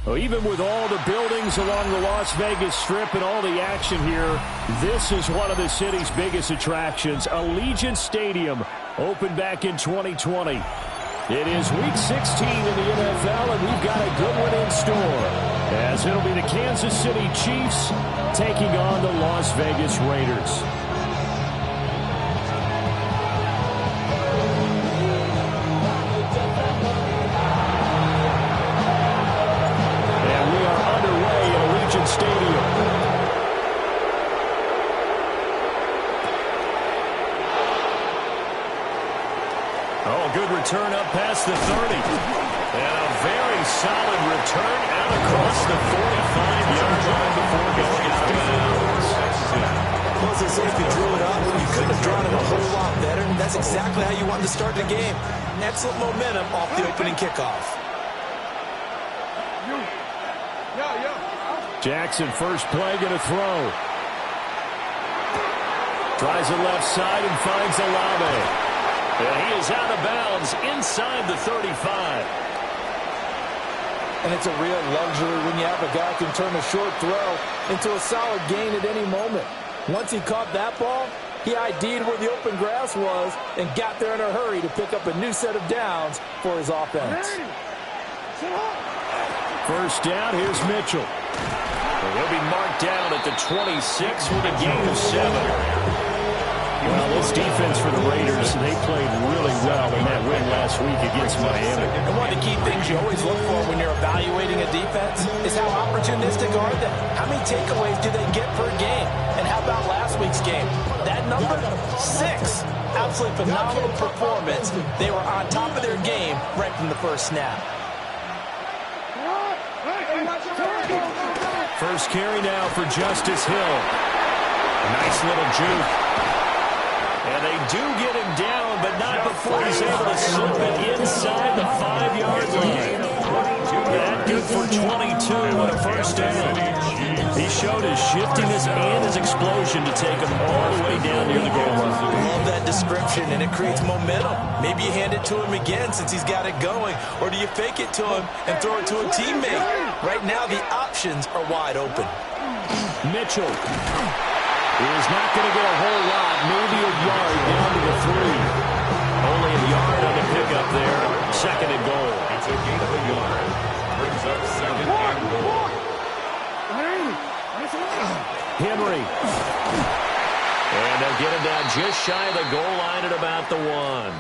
Well, even with all the buildings along the Las Vegas Strip and all the action here, this is one of the city's biggest attractions. Allegiant Stadium opened back in 2020. It is Week 16 in the NFL, and we've got a good one in store, as it'll be the Kansas City Chiefs taking on the Las Vegas Raiders. Stadium. Oh, good return up past the 30. And a very solid return out across the 45-yard line before going out of bounds. Well, as the safety drew it up, you couldn't have drawn it a whole lot better. And that's exactly how you wanted to start the game. Excellent momentum off the opening kickoff. Jackson, first play, going to throw. Tries the left side and finds Olave. And he is out of bounds inside the 35. And it's a real luxury when you have a guy who can turn a short throw into a solid gain at any moment. Once he caught that ball, he ID'd where the open grass was and got there in a hurry to pick up a new set of downs for his offense. First down, here's Mitchell. He'll be marked down at the 26 with a gain of 7. Well, this defense for the Raiders, they played really well in that win last week against Miami. And one of the key things you always look for when you're evaluating a defense is how opportunistic are they? How many takeaways do they get per game? And how about last week's game? That number, 6. Absolutely phenomenal performance. They were on top of their game right from the first snap. First carry now for Justice Hill. Nice little juke. And they do get him down, but not before he's able to slip it inside the 5-yard line. That good for 22 on a first down. He showed his shiftiness and his explosion to take him all the way down near the goal line. Love that description, and it creates momentum. Maybe you hand it to him again since he's got it going, or do you fake it to him and throw it to a teammate? Right now, the options are wide open. Mitchell is not going to get a whole lot, maybe a yard down to the 3. Only a yard on the pickup there. Second and goal. It's a gain of a yard. Brings up second and goal. Henry. And they'll get him down just shy of the goal line at about the 1.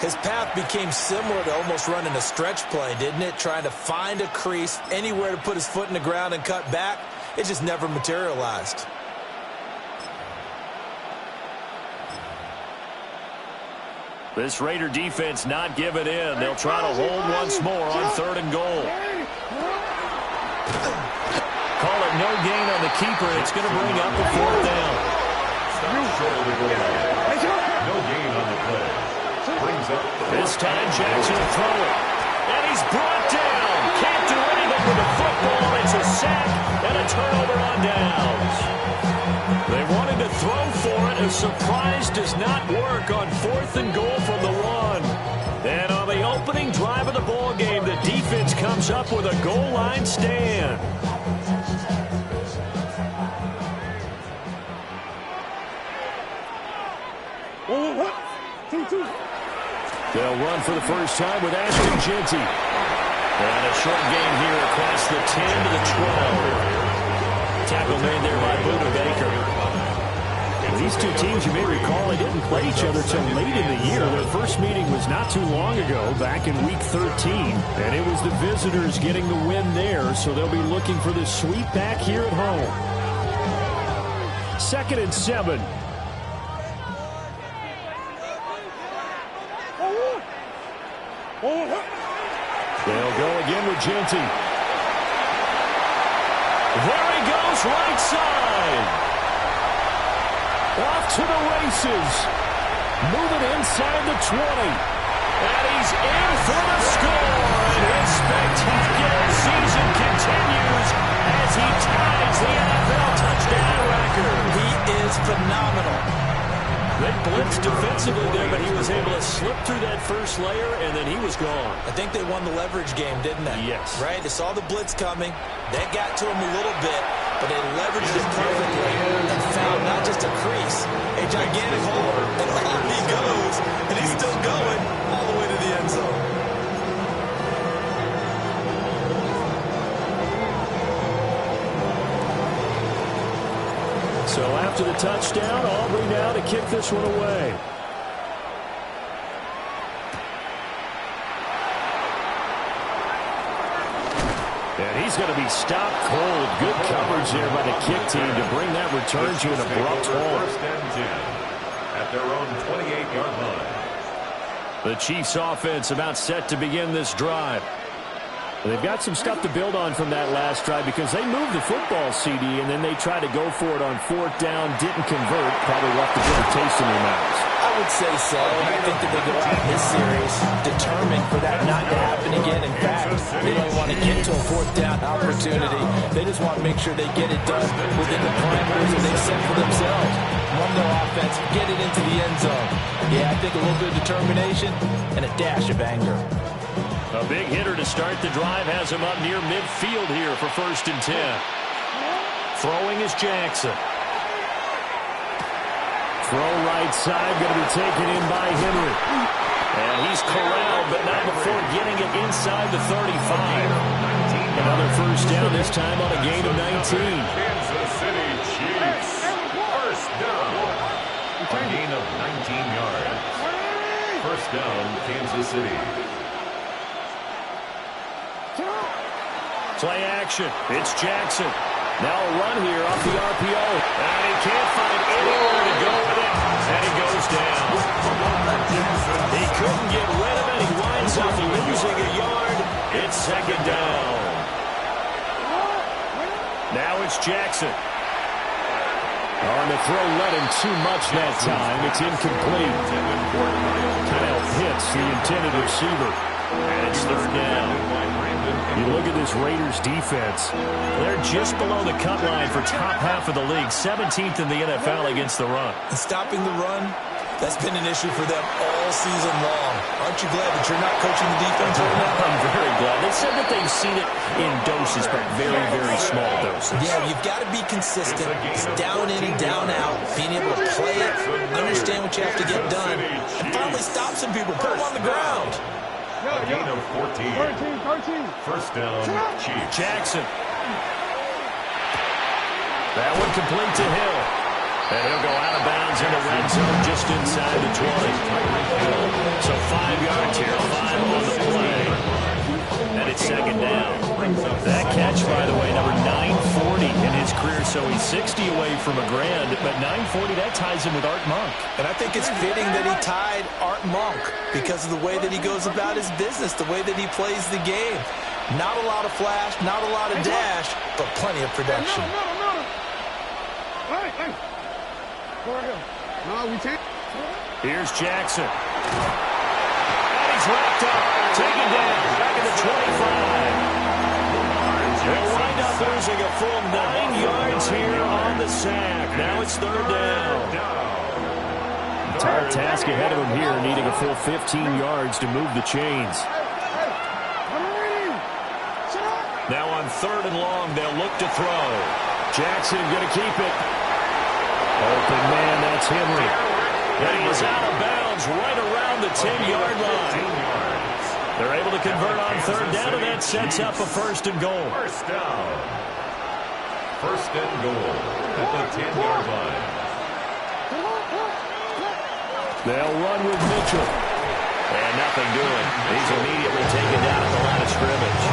His path became similar to almost running a stretch play, didn't it? Trying to find a crease, anywhere to put his foot in the ground and cut back. It just never materialized. This Raider defense not giving in. They'll try to hold once more on 3rd and goal. Call it no gain on the keeper. It's going to bring up a 4th down. No gain on the play. Brings up this time Jackson will throw it. And he's brought down. Can't do anything with the football. It's a sack and a turnover on downs. They wanted to throw for it. A surprise does not work on 4th and goal from the 1. And on the opening drive of the ball game, the defense comes up with a goal line stand. They'll run for the first time with Ashton Jeanty. And a short gain here across the 10 to the 12. Tackle made there by Buda Baker. These two teams, you may recall, they didn't play each other till late in the year. Their first meeting was not too long ago, back in Week 13. And it was the visitors getting the win there, so they'll be looking for the sweep back here at home. 2nd and 7. They'll go again with Jeanty. There he goes, right side. Off to the races. Moving inside the 20. And he's in for the score. And his spectacular season continues as he ties the NFL touchdown record. He is phenomenal. They blitzed defensively there, but he was able to slip through that first layer, and then he was gone. I think they won the leverage game, didn't they? Yes. Right? They saw the blitz coming. That got to him a little bit, but they leveraged it perfectly and found not just a crease, a gigantic hole, and off he goes, and he's still going all the way to the end zone. So after the touchdown, Aubrey now to kick this one away. And he's going to be stopped cold. Good coverage there by the kick team to bring that return to an abrupt halt. 1st and 10 at their own 28-yard line. The Chiefs offense about set to begin this drive. They've got some stuff to build on from that last drive because they moved the football, CD, and then they tried to go for it on 4th down, didn't convert, probably left a bitter taste in their mouths. I would say so, and I think that they go out in this series determined for that not to happen again. In fact, they don't want to get to a 4th down opportunity. They just want to make sure they get it done within the parameters that they've set for themselves. Run their offense, get it into the end zone. Yeah, I think a little bit of determination and a dash of anger. A big hitter to start the drive has him up near midfield here for 1st and 10. Throwing is Jackson. Throw right side, going to be taken in by Henry. And he's corralled, but not before getting it inside the 35. Another 1st down, this time on a gain of 19. Kansas City Chiefs. 1st down. A gain of 19 yards. 1st down, Kansas City. Play action. It's Jackson. Now a run here off the RPO. And he can't find anywhere to go with it. And he goes down. He couldn't get rid of it. He winds up losing a yard. It's 2nd down. Now it's Jackson. On the throw, led him too much that time. It's incomplete. Kyle hits the intended receiver. And it's 3rd down. You look at this Raiders defense. They're just below the cut line for top half of the league. 17th in the NFL against the run. And stopping the run, that's been an issue for them all season long. Aren't you glad that you're not coaching the defense right now? I'm very glad. They said that they've seen it in doses, but very, very small doses. Yeah, you've got to be consistent. It's down in and down out. Being able to play it, understand what you have to get done, and finally stop some people, put them on the ground. A gain of 14. 1st down, Chiefs. Jackson. That one complete to Hill. And he'll go out of bounds in the red zone just inside the 20. So 5 yards here, 5 on the play. And it's second down. That catch, by the way, number 940 in his career. So he's 60 away from a grand, but 940, that ties him with Art Monk. And I think it's fitting that he tied Art Monk because of the way that he goes about his business, the way that he plays the game. Not a lot of flash, not a lot of dash, but plenty of production. Here's Jackson. And he's wrapped up. Taken down. Back at the 25. They'll wind up losing a full 9 yards here on the sack. Now it's third down. Entire task ahead of him here, needing a full 15 yards to move the chains. Now on third and long, they'll look to throw. Jackson going to keep it. Open man, that's Henry. And he is out of bounds right around the 10-yard line. They're able to convert on third down, and that sets up a first and goal. First down. First and goal at the 10-yard line. They'll run with Mitchell. And nothing doing. He's immediately taken down at the line of scrimmage.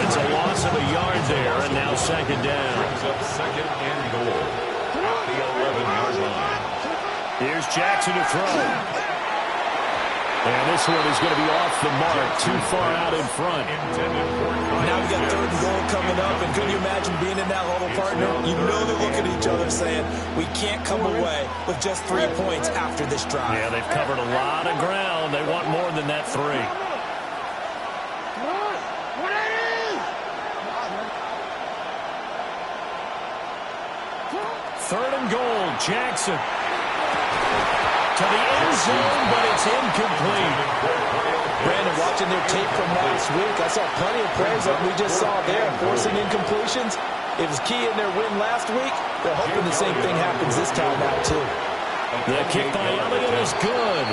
It's a loss of a yard there, and now second down. Brings up second and goal at the 11-yard line. Here's Jackson to throw. And this one is going to be off the mark, too far out in front. Now we got third and goal coming up, and can you imagine being in that huddle, partner? You know they're looking at each other saying, we can't come away with just 3 points after this drive. Yeah, they've covered a lot of ground. They want more than that 3. Third and goal, Jackson. To the end zone, but it's incomplete. Brandon, watching their tape from last week, I saw plenty of plays like we just saw there, forcing incompletions. It was key in their win last week. They're hoping the same thing happens this time out, too. The kick by Elliott is good.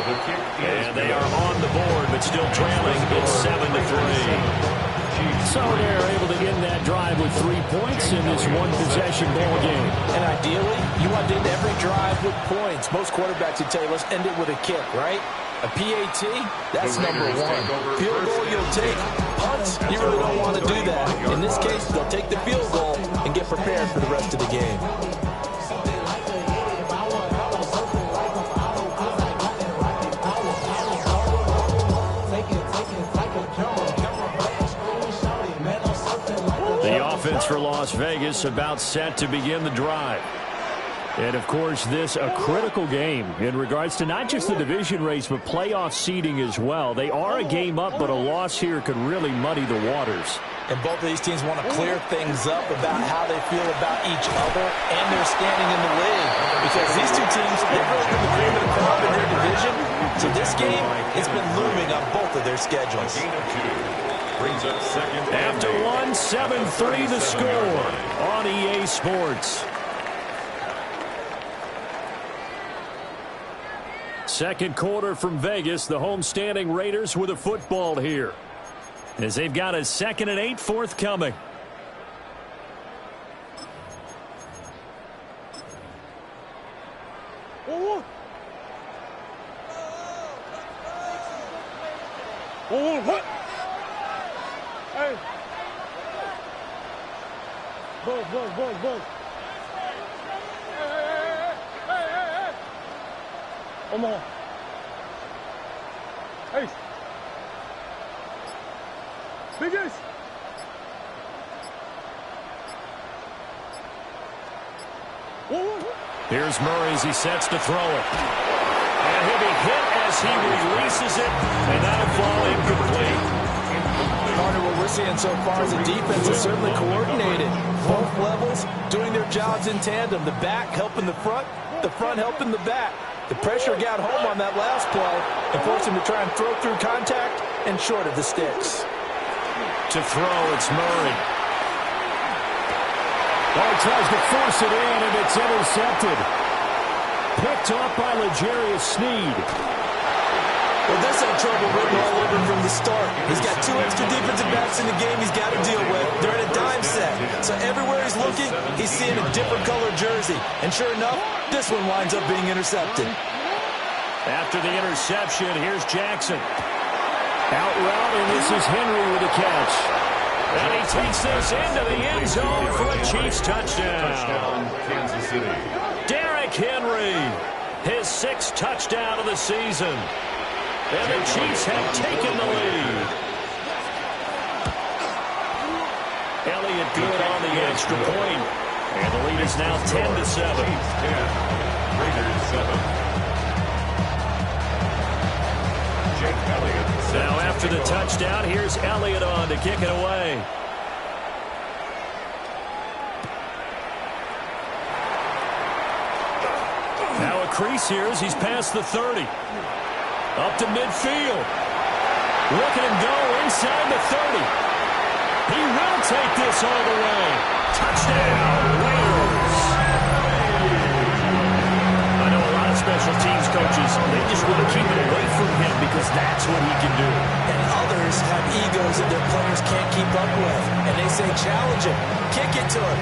And they are on the board, but still trailing. It's 7-3. So they're able to end that drive with 3 points in this one-possession ball game. And ideally, you want to end every drive with points. Most quarterbacks would tell you, let's end it with a kick, right? A PAT, that's number 1. Field goal, you'll take. Punts, you really don't want to do that. In this case, they'll take the field goal and get prepared for the rest of the game. Offense for Las Vegas about set to begin the drive. And, of course, this a critical game in regards to not just the division race, but playoff seeding as well. They are a game up, but a loss here could really muddy the waters. And both of these teams want to clear things up about how they feel about each other and their standing in the league. Because these two teams, they've really been the cream of the crop in their division. So this game, it's been looming on both of their schedules. After 1, 7-3 the score on EA Sports. Second quarter from Vegas, the homestanding Raiders with a football here, as they've got a 2nd and 8 forthcoming. Hey. Bug. Hey. Omaha. Hey. Biggest. Here's Murray as he sets to throw it. And he'll be hit as he releases it, and that'll fall incomplete. Partner, what we're seeing so far is the defense is certainly coordinated. Both levels doing their jobs in tandem. The back helping the front helping the back. The pressure got home on that last play and forced him to try and throw through contact and short of the sticks. To throw, it's Murray. Ball tries to force it in, and it's intercepted. Picked off by L'Jarius Sneed. Well, this had trouble written all over him from the start. He's got 2 extra defensive backs in the game he's got to deal with. They're in a dime set. So everywhere he's looking, he's seeing a different color jersey. And sure enough, this one winds up being intercepted. After the interception, here's Jackson. Out route, and this is Henry with a catch. And he takes this into the end zone for a Chiefs touchdown. Kansas City. Derrick Henry, his 6th touchdown of the season. And the Chiefs have taken the lead. Elliott good on the extra point. And the lead is now 10-7. Chiefs 10, Raiders 7. Now after the touchdown, here's Elliott on to kick it away. Now a crease here as he's past the 30. Up to midfield. Look at him go inside the 30. He will take this all the way. Touchdown, Raiders. I know a lot of special teams coaches, they just want to keep it away from him because that's what he can do. And others have egos that their players can't keep up with. And they say, challenge him, kick it to him.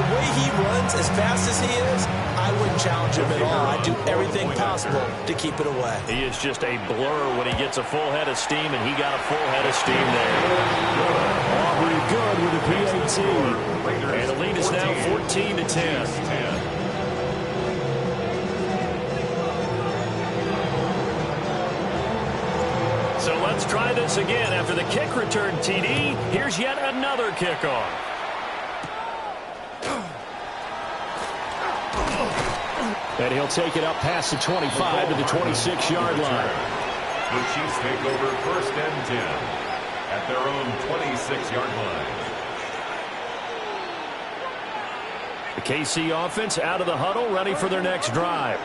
The way he runs as fast as he is, I wouldn't challenge him at all. I'd do everything possible to keep it away. He is just a blur when he gets a full head of steam, and he got a full head of steam there. Aubrey good with a PAT. And the lead is now 14-10. So let's try this again. After the kick return TD, here's yet another kickoff. And he'll take it up past the 25 to the 26-yard line. The Chiefs take over 1st and 10 at their own 26-yard line. The KC offense out of the huddle, ready for their next drive.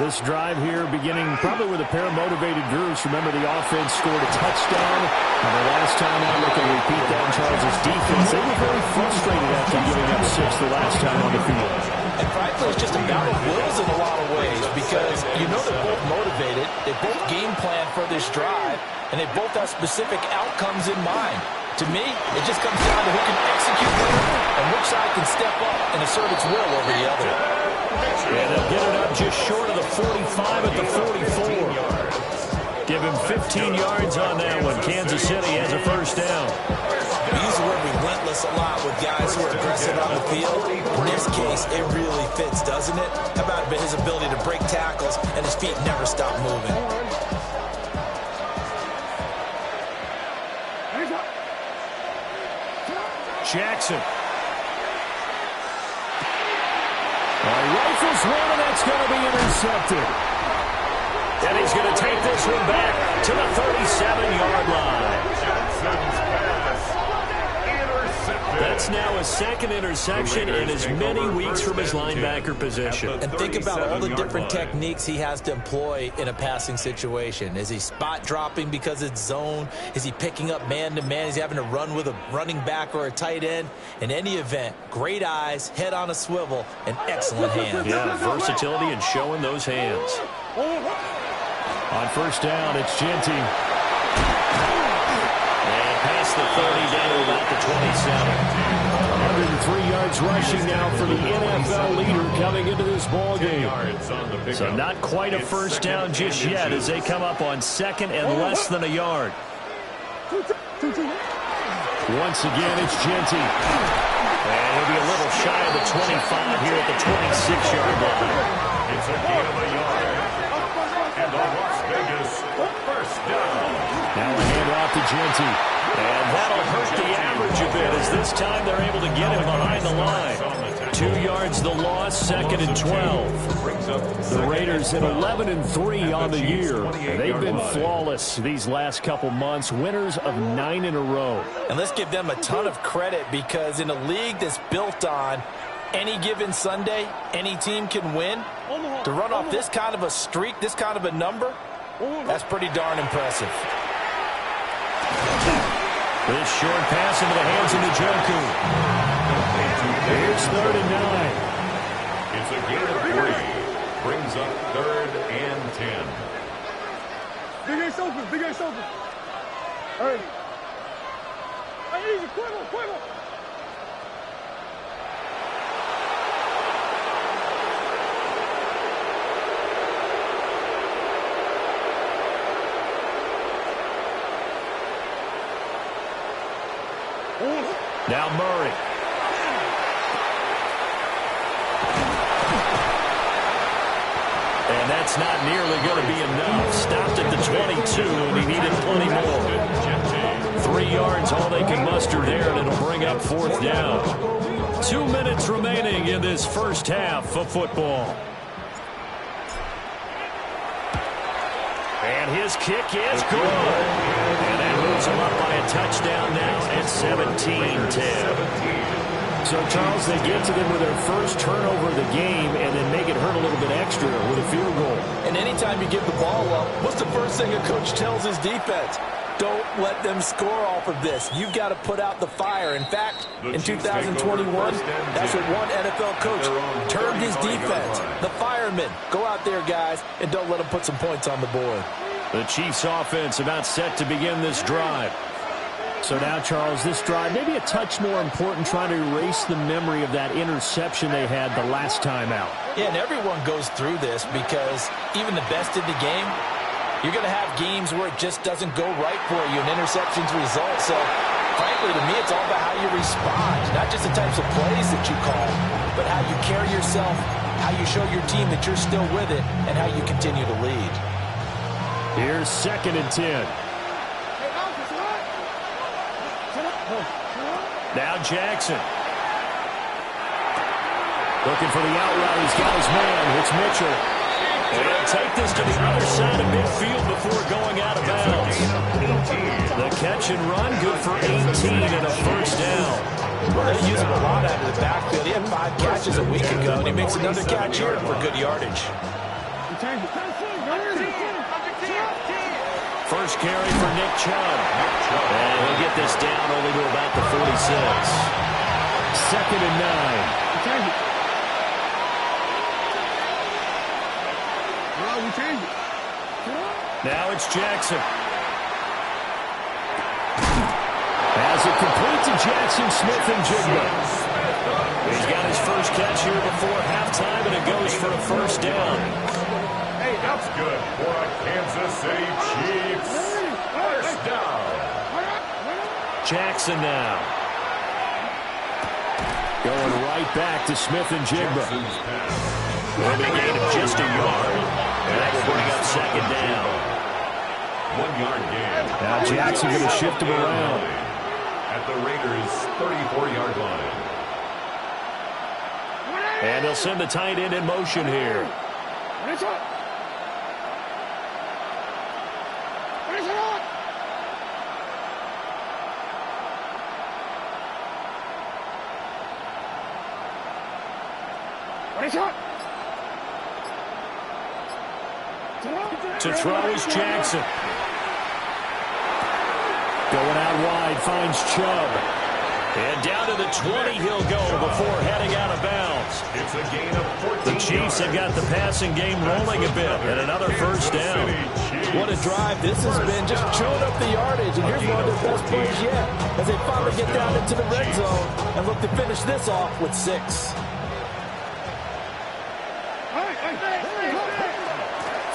This drive here beginning probably with a pair of motivated groups. Remember, the offense scored a touchdown. And the last time out, look at repeat that, Charles' defense. They were very frustrated after giving up 6 the last time on the field. And frankly, it's just a battle of wills in a lot of ways because you know they're both motivated. They both game plan for this drive, and they both have specific outcomes in mind. To me, it just comes down to who can execute better and which side can step up and assert its will over the other. And they'll get it up just short of the 45 at the 44. Give him 15 yards on that one. Kansas City has a 1st down. We use the word relentless a lot with guys who are aggressive on the field. In this case, it really fits, doesn't it? How about his ability to break tackles and his feet never stop moving? Jackson. Rifles one, and that's going to be intercepted. And he's going to take this one back to the 37-yard line. Jackson's pass intercepted. That's now a 2nd interception in as many weeks from his linebacker position. And think about all the different techniques he has to employ in a passing situation. Is he spot dropping because it's zone? Is he picking up man-to-man? Is he having to run with a running back or a tight end? In any event, great eyes, head on a swivel, and excellent hands. Yeah, versatility and showing those hands. On 1st down, it's Genty. And past the 30 down to about the 27. 103 yards rushing now for the NFL leader coming into this ballgame. So not quite a 1st down just yet as they come up on 2nd and less than a yard. Once again, it's Genty. And he'll be a little shy of the 25 here at the 26-yard line. It's a gain of a yard. And the Las Vegas 1st down. Now a handoff to Genty. And that'll hurt the average a bit as this time they're able to get him behind the line. 2 yards the loss, 2nd and 12. The Raiders at 11-3 on the year. They've been flawless these last couple months, winners of 9 in a row. And let's give them a ton of credit because in a league that's built on any given Sunday, any team can win. To run off this kind of a streak, this kind of a number, that's pretty darn impressive. This short pass into the hands of Njoku. Here's 3rd and 9. It's a gain of 3. Brings up 3rd and 10. Big Ace open. Big Ace open. Hey. Hey, easy. Quiver. Quiver. Now Murray. And that's not nearly going to be enough. Stopped at the 22, and he needed plenty more. 3 yards, all they can muster there, and it'll bring up 4th down. 2 minutes remaining in this first half of football. And his kick is good. And that moves him up by a touchdown now at 17-10. So, Charles, they get to them with their first turnover of the game and then make it hurt a little bit extra with a field goal. And anytime you give the ball up, what's the first thing a coach tells his defense? Don't let them score off of this. You've got to put out the fire. In fact, in 2021, that's what one NFL coach termed his defense. The firemen. Go out there, guys, and don't let them put some points on the board. The Chiefs offense about set to begin this drive. So now, Charles, this drive maybe a touch more important, trying to erase the memory of that interception they had the last time out. Yeah, and everyone goes through this because even the best in the game, you're going to have games where it just doesn't go right for you, and interceptions result. So, frankly, to me, it's all about how you respond, not just the types of plays that you call, but how you carry yourself, how you show your team that you're still with it, and how you continue to lead. Here's 2nd and 10. Now Jackson. Looking for the out route. He's got his man. It's Mitchell. And he'll take this to the other side of midfield before going out of bounds. The catch and run, good for 18 and a first down. Well, they use him a lot out of the backfield. He had 5 catches a week ago, and he makes another catch here for good yardage. First carry for Nick Chubb. And he'll get this down only to about the 46. 2nd and 9. Now it's Jackson. As it complete to Jackson, Smith and Jigba. He's got his first catch here before halftime, and it goes for a first down. Hey, that's good for a Kansas City Chiefs. First down. Jackson now. Going right back to Smith and Jigba. Will be a gain of just a yard. And that will bring up 2nd down. 1 yard gain. Now Jackson going to shift him around. At the Raiders' 34-yard line. And they'll send the tight end in motion here. To throw is Jackson. Going out wide, finds Chubb. And down to the 20 he'll go before heading out of bounds. It's a gain of 14 The Chiefs have got the passing game rolling a bit, and another first down. What a drive this has been, just chewing up the yardage. And here's one of their best plays yet as they finally get down into the red zone and look to finish this off with 6.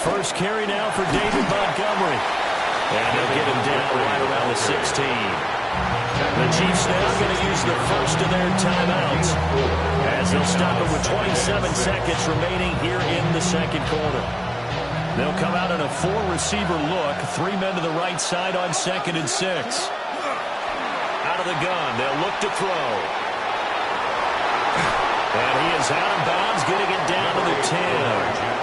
First carry now for David Montgomery. And they'll get him down right around the 16. The Chiefs now going to use the first of their timeouts as they'll stop it with 27 seconds remaining here in the second quarter. They'll come out in a 4-receiver look. 3 men to the right side on 2nd and 6. Out of the gun, they'll look to throw. And he is out of bounds, getting it down to the 10.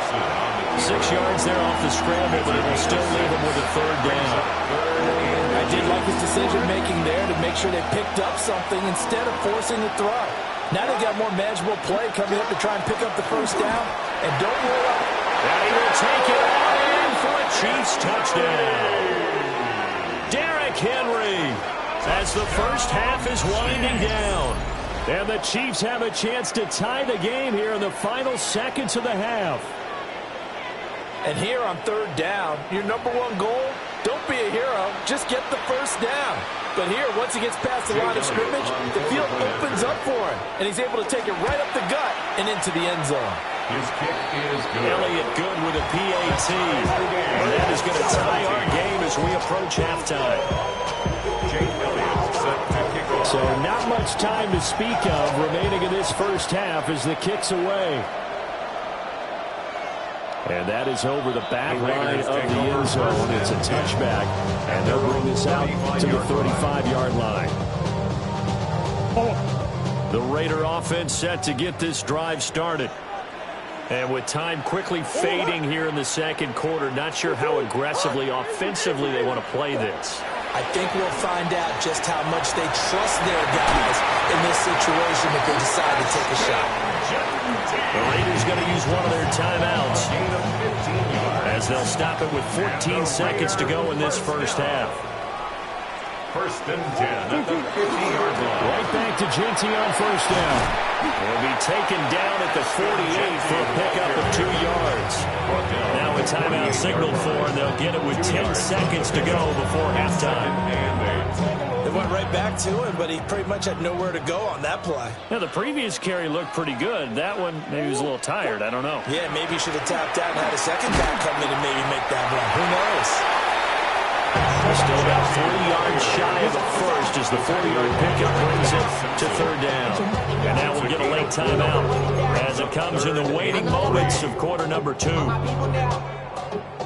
6 yards there off the scramble, but it will still leave him with a 3rd down. I did like his decision-making there to make sure they picked up something instead of forcing the throw. Now they've got more manageable play coming up to try and pick up the first down. And don't roll up. And he will take it out in for a Chiefs touchdown. Derrick Henry, as the first half is winding down. And the Chiefs have a chance to tie the game here in the final seconds of the half. And here on third down, your number one goal, don't be a hero, just get the first down. But here, once he gets past the line of scrimmage, the field opens up for him, and he's able to take it right up the gut and into the end zone. His kick is good. Elliott good with a PAT. And that is going to tie our game as we approach halftime. So not much time to speak of remaining in this first half as the kick's away. And that is over the back line of the end zone. It's a touchback, and they'll bring this out to the 35-yard line. The Raider offense set to get this drive started. And with time quickly fading here in the second quarter, not sure how aggressively, offensively they want to play this. I think we'll find out just how much they trust their guys in this situation if they decide to take a shot. The Raiders going to use one of their timeouts as they'll stop it with 14 seconds to go in this first half. First and 10 at the 50-yard line. Right back to Genty on first down. Will be taken down at the 48 for a pickup of 2 yards. Now a timeout signaled for, and they'll get it with 10 seconds to go before halftime. They went right back to him, but he pretty much had nowhere to go on that play. Now, the previous carry looked pretty good. That one, maybe he was a little tired. I don't know. Yeah, maybe he should have tapped out and had a second back come in and maybe make that run. Who knows? Still about 3 yards shy of the first as the 40-yard pickup brings it to third down. And now we'll get a late timeout as it comes in the waning moments of quarter number 2.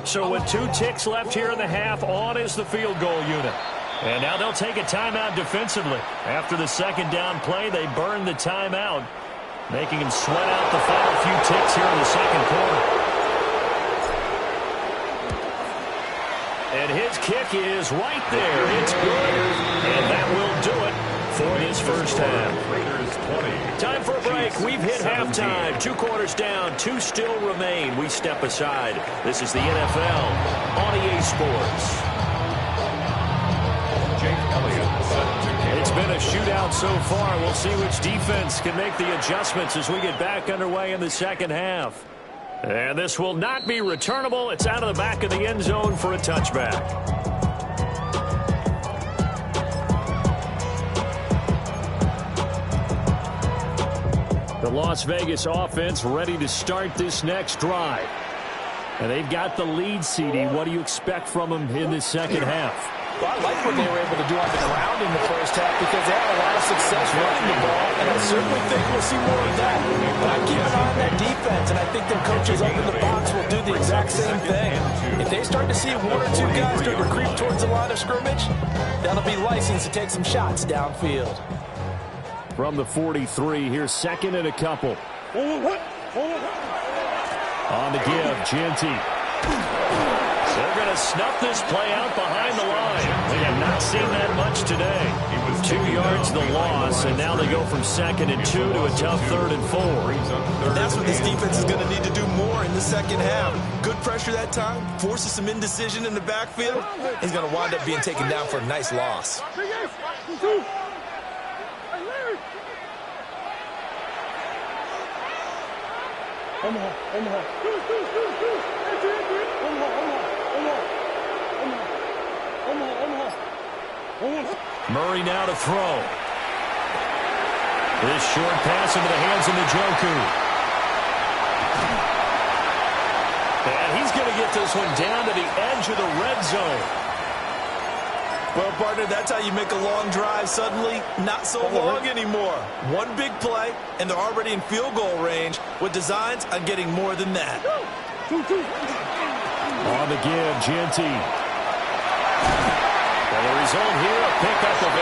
So with 2 ticks left here in the half, on is the field goal unit. And now they'll take a timeout defensively. After the second down play, they burn the timeout, making him sweat out the final few ticks here in the second quarter. And his kick is right there. It's good. And that will do it for this first half. Time for a break. We've hit halftime. 2 quarters down. 2 still remain. We step aside. This is the NFL on EA Sports. It's been a shootout so far. We'll see which defense can make the adjustments as we get back underway in the second half. And this will not be returnable. It's out of the back of the end zone for a touchback. The Las Vegas offense ready to start this next drive. And they've got the lead, CD. What do you expect from them in this second half? Well, I like what they were able to do on the ground in the first half because they had a lot of success running the ball, and I certainly think we'll see more of that. But I keep an eye on that defense, and I think their coaches up in the box will do the exact same thing. If they start to see 1 or 2 guys start to creep towards the line of scrimmage, that'll be license to take some shots downfield. From the 43, here's second and a couple. On the give, Genty. They're going to snuff this play out behind the line. We have not seen that much today. 2 yards the loss, and now they go from 2nd and 2 to a tough 3rd and 4. And that's what this defense is going to need to do more in the second half. Good pressure that time, forces some indecision in the backfield. He's going to wind up being taken down for a nice loss. Murray now to throw. This short pass into the hands of Njoku. And he's going to get this one down to the edge of the red zone. Well, partner, that's how you make a long drive suddenly not so long anymore. One big play, and they're already in field goal range with designs on getting more than that. On the give, Genty. And the result here, a pickup of 8.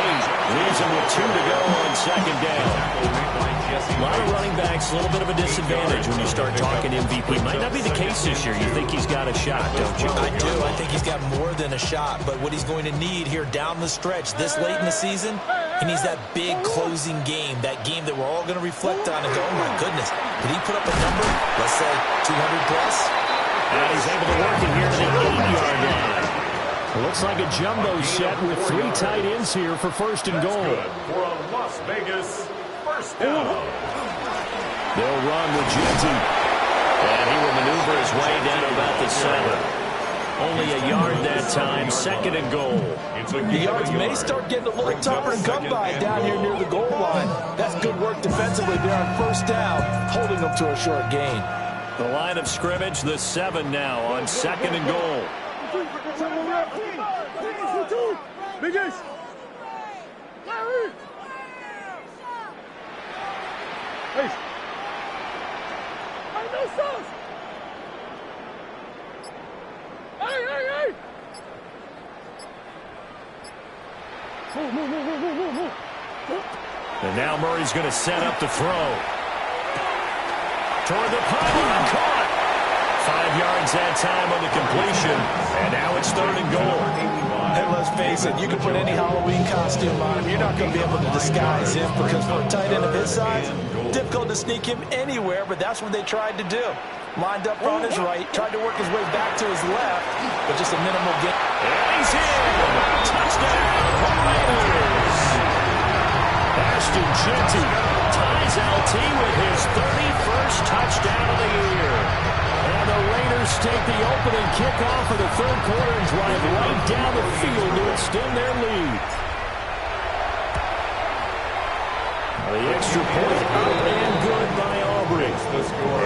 Leaves him with 2 to go on second down. A lot of running backs, a little bit of a disadvantage when you start talking MVP. Might not be the case this year. You think he's got a shot, don't you? I do. I think he's got more than a shot. But what he's going to need here down the stretch this late in the season, he needs that big closing game, that game that we're all going to reflect on and go, oh, my goodness, did he put up a number, let's say 200 plus? And he's able to work it here to the 8-yard line. It looks like a jumbo set with 3 tight ends here for first and goal. For a Las Vegas first down. They'll run with Genty. And he will maneuver his way down to about the 7. Only a yard that time, 2nd and goal. The yards may start getting a little tougher to come by down here near the goal line. That's good work defensively there on 1st down, holding them to a short gain. The line of scrimmage, the 7 now on 2nd and goal. Biggest. Hey. I know sauce. Hey. Move. And now Murray's going to set up the throw. Toward the pylon, caught. 5 yards that time on the completion. And now it's 3rd and goal. And let's face it, you can put any Halloween costume on him. You're not going to be able to disguise him because for a tight end of his size, difficult to sneak him anywhere, but that's what they tried to do. Lined up on his right, tried to work his way back to his left, but just a minimal gain. And he's in! Touchdown, Raiders! Ashton Jeanty ties LT with his 31st touchdown of the year. And the Raiders take the opening kickoff of the 3rd quarter and drive right down the field to extend their lead. The extra point up and good by Aubrey.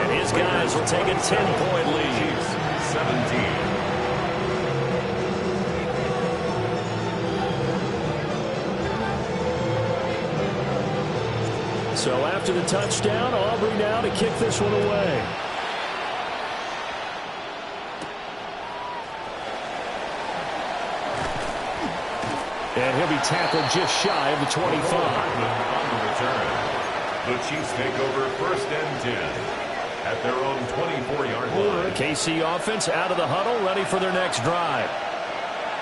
And his guys will take a 10-point lead. 17. So after the touchdown, Aubrey now to kick this one away. And he'll be tackled just shy of the 25. On the return, the Chiefs take over 1st and 10 at their own 24-yard line. The KC offense out of the huddle, ready for their next drive.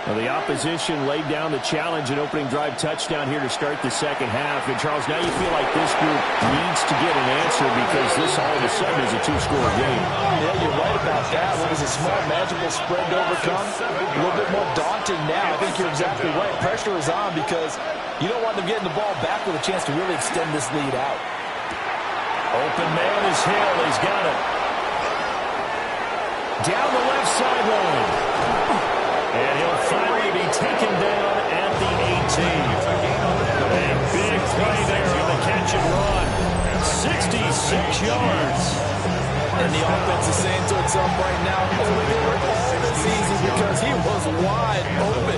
Well, the opposition laid down the challenge and opening drive touchdown here to start the 2nd half. And, Charles, now you feel like this group needs to get an answer because this all of a sudden is a 2-score game. Yeah, you're right about that. What was a small, magical spread to overcome? A little bit more daunting now. I think you're exactly right. Pressure is on because you don't want them getting the ball back with a chance to really extend this lead out. Open man is Hill. He's got it. Down the left sideline. And he'll finally be taken down at the 18. A big play there on the catch and run. 66 yards. And the offense is saying to itself right now, oh, they were all this easy because he was wide open.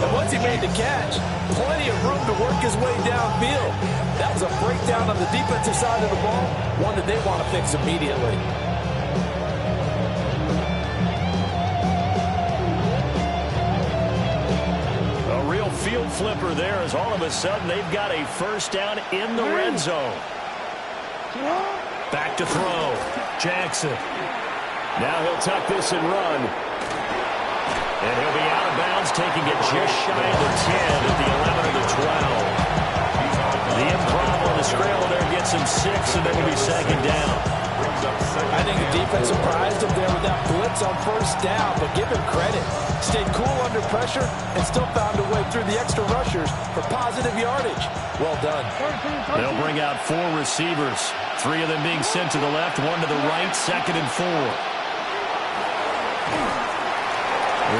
And once he made the catch, plenty of room to work his way downfield. That was a breakdown on the defensive side of the ball, one that they want to fix immediately. Field flipper there as all of a sudden they've got a 1st down in the red zone. Back to throw. Jackson. Now he'll tuck this and run. And he'll be out of bounds, taking it just shy of the 10 at the 11 of the 12. The improv on the scramble there gets him 6, and then will be 2nd down. I think the defense surprised him there with that blitz on 1st down, but give him credit. Stayed cool under pressure and still found a way through the extra rushers for positive yardage. Well done. They'll bring out 4 receivers, 3 of them being sent to the left, 1 to the right, 2nd and 4.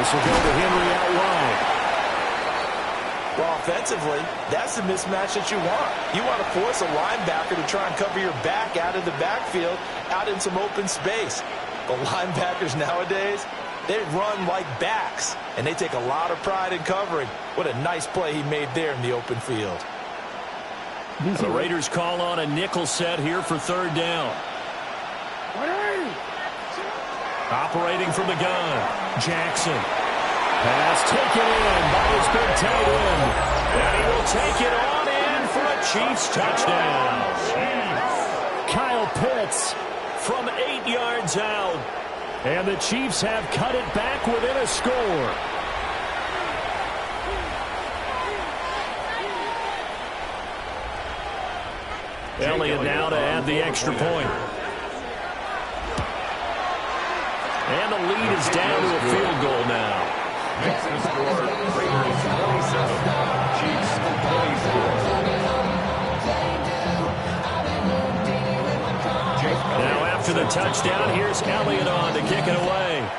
This will go to Henry out wide. Well, offensively, that's the mismatch that you want. You want to force a linebacker to try and cover your back out of the backfield, out in some open space. But linebackers nowadays, they run like backs, and they take a lot of pride in covering. What a nice play he made there in the open field. The Raiders call on a nickel set here for 3rd down. Operating from the gun, Jackson. Pass taken in by his big tight end. And he will take it on in for a Chiefs touchdown. Kyle Pitts from 8 yards out. And the Chiefs have cut it back within a score. Elliott now to add the extra point. And the lead is down to a field goal now. Makes the score Raiders 27, Chiefs 24. Now after after the touchdown, here's Elliott on to kick it away.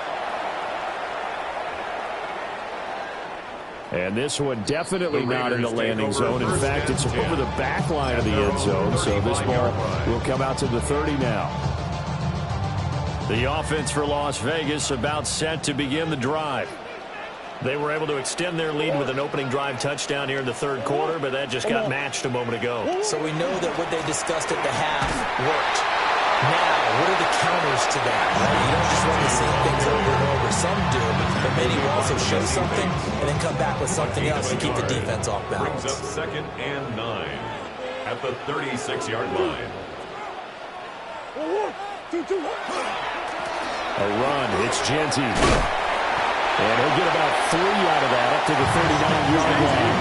And this one definitely not in the landing zone. In fact, it's over the back line of the end zone, so this ball will come out to the 30 now. The offense for Las Vegas about set to begin the drive. They were able to extend their lead with an opening drive touchdown here in the third quarter, but that just got matched a moment ago. So we know that what they discussed at the half worked. Now, what are the counters to that? You don't just run the same things over and over. Some do, but many will also show something and then come back with something else to keep the defense off balance. Brings up 2nd and 9 at the 36-yard line. A run. It's Genty. And he'll get about 3 out of that up to the 39-yard line.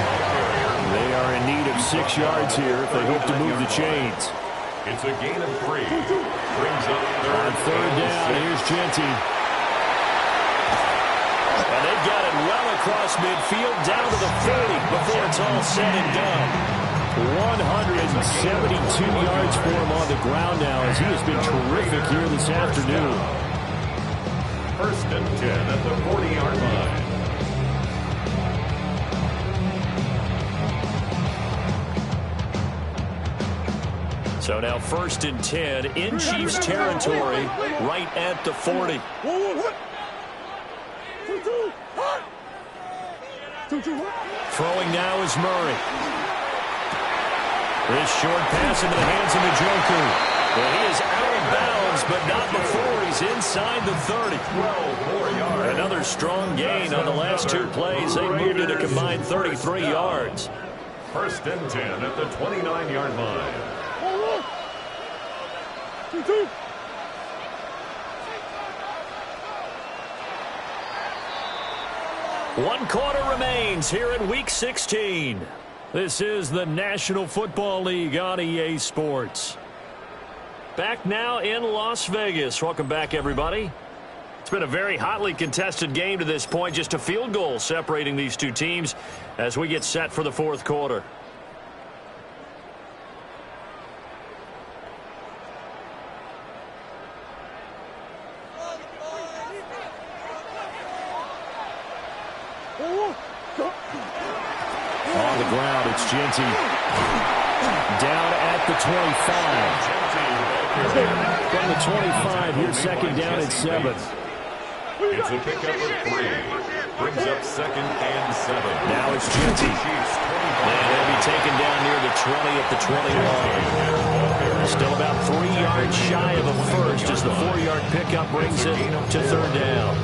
They are in need of 6 yards here if they hope to move the chains. It's a gain of 3. Brings up on third down, here's Genty. And they've got it well across midfield, down to the 40 before it's all said and done. 172 yards for him on the ground now as he has been terrific here this afternoon. 1st and 10 at the 40-yard line. So now 1st and 10 in Chiefs territory right at the 40. Throwing now is Murray. This short pass into the hands of the Joker. Well, he is out of bounds, but not before he's inside the 30. 12 more yards. Another strong gain on the last 2 plays. They moved it a combined 33 yards. 1st and 10 at the 29-yard line. 1 quarter remains here in Week 16. This is the National Football League on EA Sports. Back now in Las Vegas. Welcome back, everybody. It's been a very hotly contested game to this point. Just a field goal separating these two teams as we get set for the 4th quarter. On the ground, it's Genty. Down at the 25. From the 25, here's 2nd down at 7. It's a pickup of 3. Brings up 2nd and 7. Now it's Genty. And they'll be taken down near the 20 at the 20 line. Still about 3 yards shy of a first as the 4-yard pickup brings it to 3rd down.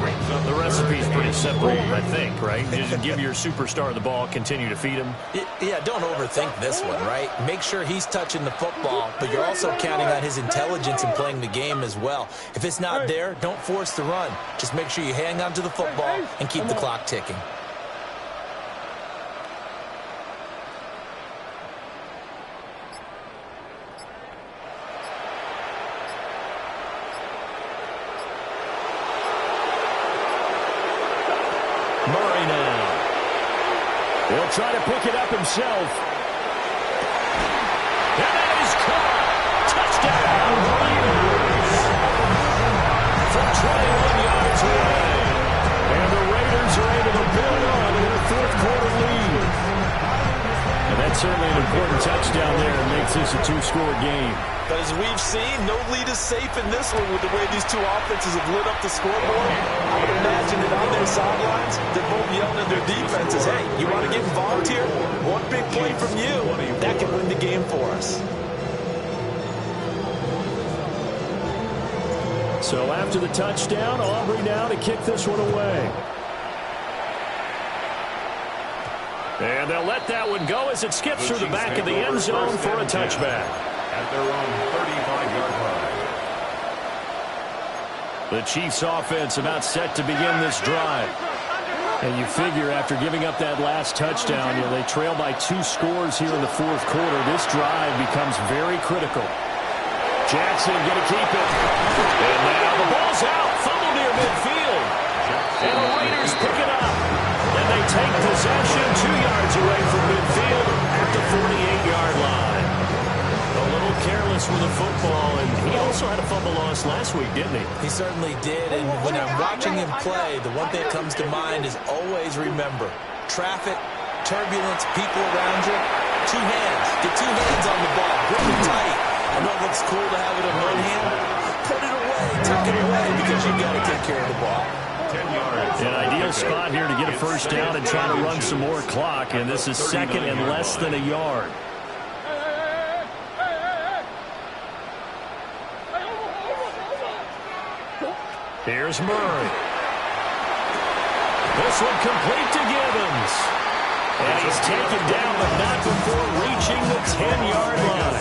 The recipe's pretty simple, I think, right? Just give your superstar the ball, continue to feed him. Yeah, don't overthink this one, right? Make sure he's touching the football, but you're also counting on his intelligence in playing the game as well. If it's not there, don't force the run. Just make sure you hang on to the football and keep the clock ticking. Murray now. He'll try to pick it up himself. And that is caught. Touchdown, Raiders. From 21 yards away. And the Raiders are able to build on their 4th quarter lead. And that's certainly an important touchdown there and makes this a 2-score game. But as we've seen, no lead is safe in this one with the way these two offenses have lit up the scoreboard. I would imagine that on their sidelines, they're both yelling at their defenses, hey, you want to get involved here? One big play from you, that can win the game for us. So after the touchdown, Aubrey now to kick this one away. And they'll let that one go as it skips through the back of the end zone for a touchback. At their own 35-yard line. The Chiefs offense about set to begin this drive. And you figure after giving up that last touchdown, they trail by 2 scores here in the 4th quarter. This drive becomes very critical. Jackson going to keep it. And now the ball's out. Fumble near midfield. And the Raiders pick it up. And they take possession 2 yards away from midfield at the 48-yard line. A little careless with a football, and he also had a fumble loss last week, didn't he? He certainly did, and when I'm watching him play, the one thing that comes to mind is always remember, traffic, turbulence, people around you, two hands. Get two hands on the ball, grip it tight. I know it looks cool to have it in one hand. Put it away, tuck it away, because you've got to take care of the ball. 10 yards. An ideal spot here to get a first down and try to run some more clock, and this is second and less than a yard. Here's Murray. This one complete to Gibbons. And he's taken down, but not before reaching the 10-yard line.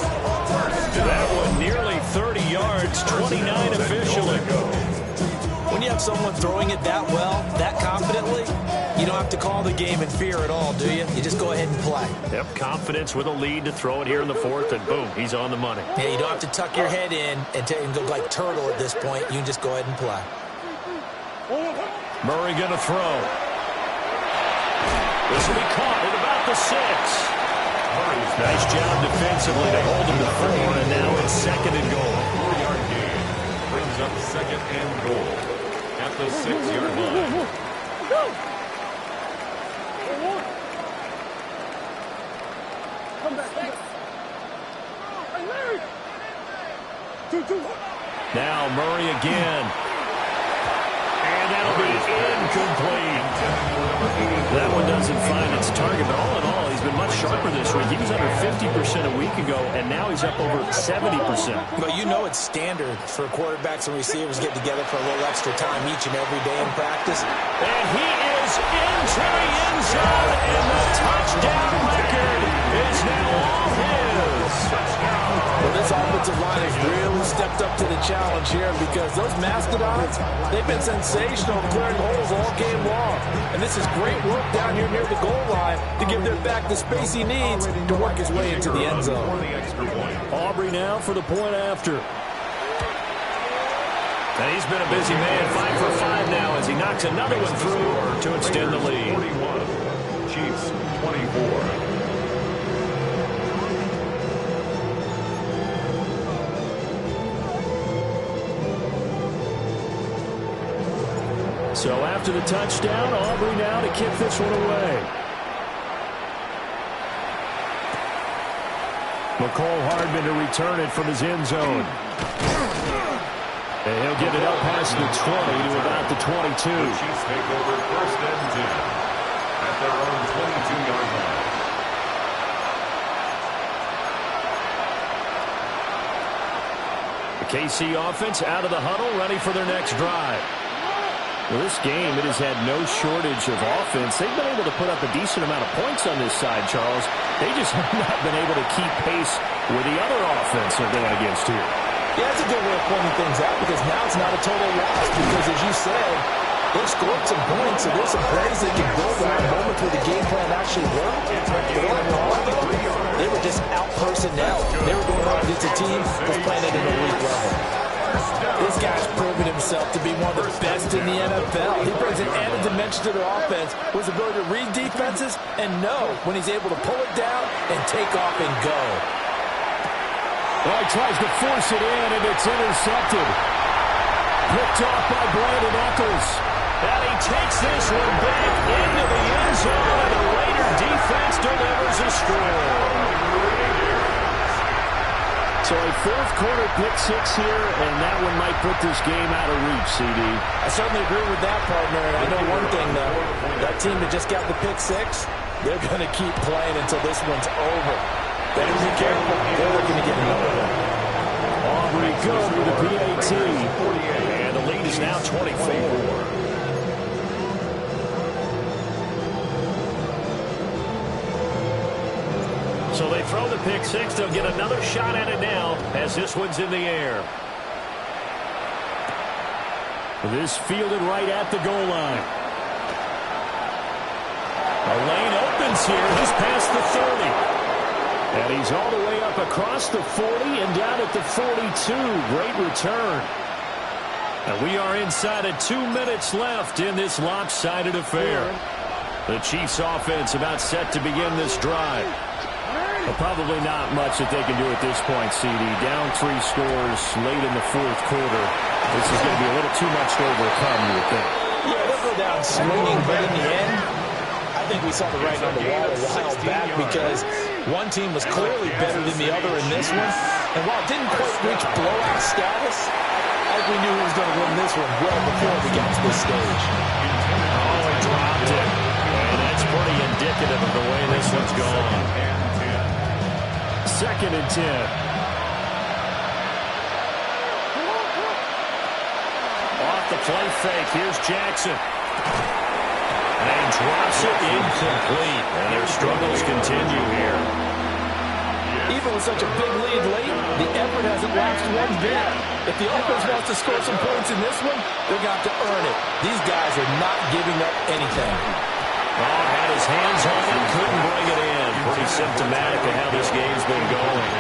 That one nearly 30 yards, 29 officially. When you have someone throwing it that well, that confidently, you don't have to call the game in fear at all, do you? You just go ahead and play. Yep, confidence with a lead to throw it here in the fourth, and boom, he's on the money. Yeah, you don't have to tuck your head in and go like turtle at this point. You can just go ahead and play. Murray going to throw. This will be caught at about the 6. Nice job defensively to hold him to 4, and now it's second and goal. 4-yard gain brings up second and goal at the 6-yard line. Come back. Hey, Larry. 2. Now Murray again. And that'll be incomplete. That one doesn't find its target, but all in all, he's been much sharper this week. He was under 50% a week ago, and now he's up over 70%. But you know it's standard for quarterbacks and receivers get together for a little extra time each and every day in practice. And he is into the end zone, and the touchdown record is now all his. Well, this offensive line has really stepped up to the challenge here because those Mastodons, they've been sensational clearing holes all game long. And this is great work down here near the goal line to give their back the space he needs to work his way into the end zone. Aubrey now for the point after. And he's been a busy man, 5 for 5 now as he knocks another one through to extend the lead. 41, Chiefs 24. So after the touchdown, Aubrey now to kick this one away. McCole Hardman to return it from his end zone. And he'll get it up past the 20 to about the 22. The Chiefs take over first and 10 at their own 22-yard line. The KC offense out of the huddle, ready for their next drive. Well, this game, it has had no shortage of offense. They've been able to put up a decent amount of points on this side, Charles. They just have not been able to keep pace with the other offense they're going against here. Yeah, that's a good way of pointing things out because now it's not a total loss because, as you said, they've scored some points, so there's some plays they can build on moments where the game plan actually worked. They were just out personnel. They were going out against a team that's playing at an elite level. This guy's proven himself to be one of the best in the NFL. He brings an added dimension to their offense with his ability to read defenses and know when he's able to pull it down and take off and go. Well, he tries to force it in, and it's intercepted. Picked off by Brandon Eccles. And he takes this one back into the end zone, and the Raider defense delivers a score. So a fourth quarter pick-6 here, and that one might put this game out of reach, CD. I certainly agree with that, partner. And I know one thing, though. That team that just got the pick-6, they're going to keep playing until this one's over. Better be careful. They're looking to get another one. Aubrey good with the PAT. And the lead is now 24. So they throw the pick-6. They'll get another shot at it now as this one's in the air. This fielded right at the goal line. A lane opens here. He's past the 30. And he's all the way up across the 40 and down at the 42. Great return. And we are inside of 2 minutes left in this lopsided affair. The Chiefs offense about set to begin this drive. Probably not much that they can do at this point, CD. Down 3 scores late in the fourth quarter. This is going to be a little too much to overcome, you would think. Yeah, they'll go down swinging, but in the end, I think we saw the writing on the wall a while back because one team was clearly better than the other in this one. And while it didn't quite reach blowout status, I think we knew who was going to win this one well before we got to this stage. Oh, he dropped it. And that's pretty indicative of the way this one's gone. 2nd and 10. Off the play fake. Here's Jackson. And drops it incomplete. And their struggles continue here. Even with such a big lead late, the effort hasn't lapsed one bit. If the offense wants to score some points in this one, they're going to have to earn it. These guys are not giving up anything. Oh, had his hands on it, couldn't bring it in. Pretty symptomatic of how this game's been going.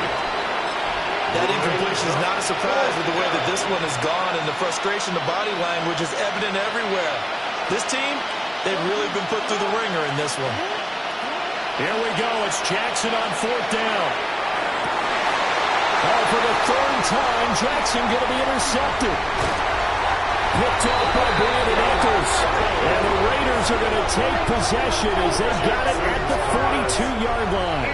That incompletion is not a surprise with the way that this one has gone, and the frustration, the body language is evident everywhere. This team, they've really been put through the ringer in this one. Here we go. It's Jackson on 4th down. Oh, for the 3rd time, Jackson going to be intercepted. Picked off by Brandon Eccles. And the Raiders are going to take possession as they got it at the 42-yard line.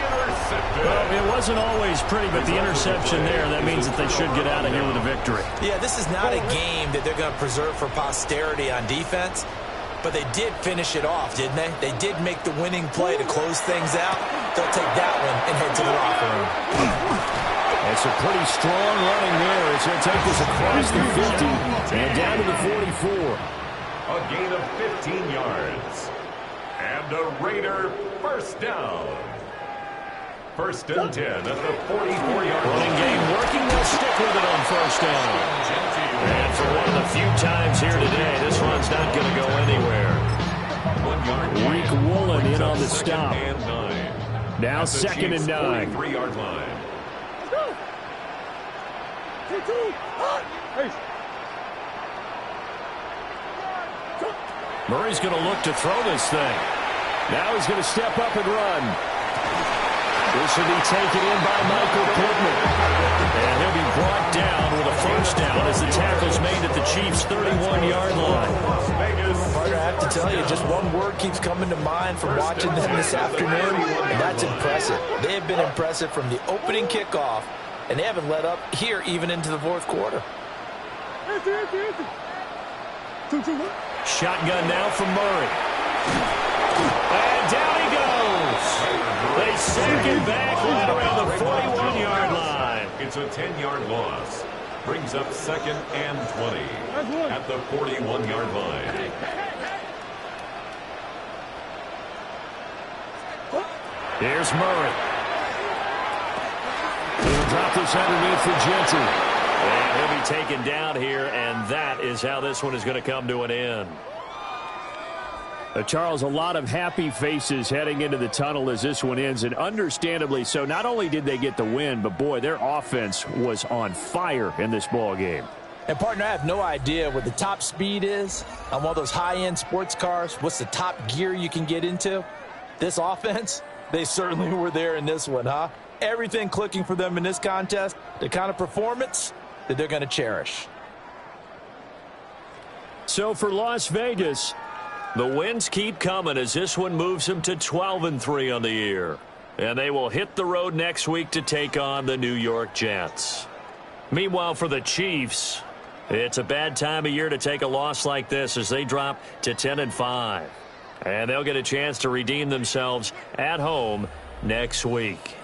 Well, it wasn't always pretty, but the interception there, that means that they should get out of here with a victory. Yeah, this is not a game that they're going to preserve for posterity on defense, but they did finish it off, didn't they? They did make the winning play to close things out. They'll take that one and head to the locker room. It's a pretty strong running there as he'll take this across the 50 and down to the 44. A gain of 15 yards. And a Raider first down. 1st and 10 at the 44-yard line. Running game working. They'll stick with it on 1st down. And for one of the few times here today, this one's not going to go anywhere. 1 yard. Reek Woolen in on the stop. Now 2nd and 9. 43-yard line. Murray's going to look to throw this thing. Now he's going to step up and run. This will be taken in by Michael Pittman. And he'll be brought down with a 1st down as the tackle's made at the Chiefs' 31-yard line. Partner, I have to tell you, just one word keeps coming to mind from watching them this afternoon, and that's impressive. They have been impressive from the opening kickoff, and they haven't let up here even into the 4th quarter. Shotgun now from Murray. And down he goes. They sink it back right around the 41-yard line. It's a 10-yard loss. Brings up 2nd and 20 at the 41-yard line. Here's Murray. He'll drop this underneath for Genty. And he'll be taken down here, and that is how this one is going to come to an end. Charles, a lot of happy faces heading into the tunnel as this one ends, and understandably so. Not only did they get the win, but, boy, their offense was on fire in this ball game. And, partner, I have no idea what the top speed is on one of those high-end sports cars. What's the top gear you can get into? This offense, they certainly were there in this one, huh? Everything clicking for them in this contest, the kind of performance that they're going to cherish. So for Las Vegas, the wins keep coming as this one moves them to 12-3 on the year. And they will hit the road next week to take on the New York Jets. Meanwhile, for the Chiefs, it's a bad time of year to take a loss like this as they drop to 10-5. And they'll get a chance to redeem themselves at home next week.